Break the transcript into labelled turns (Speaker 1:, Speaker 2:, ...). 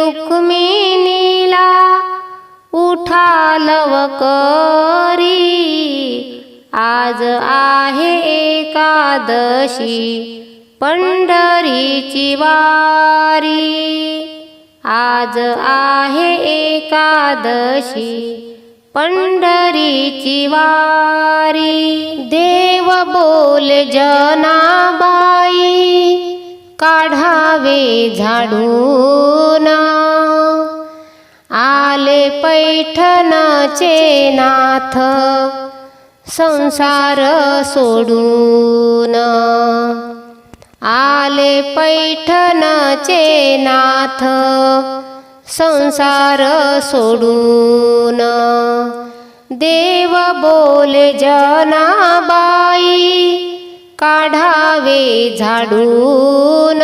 Speaker 1: रुक्मिणीला उठालवकरी, आज आहे एकादशी पंढरीची वारी, आज आहे एकादशी पंढरीची वारी। देव बोल जनाबाई काढावे झाडून, आले पैठणचे नाथ संसार सोडून, आले पैठणचे नाथ संसार सोडून। देव बोले जनाबाई काढावे झाडून,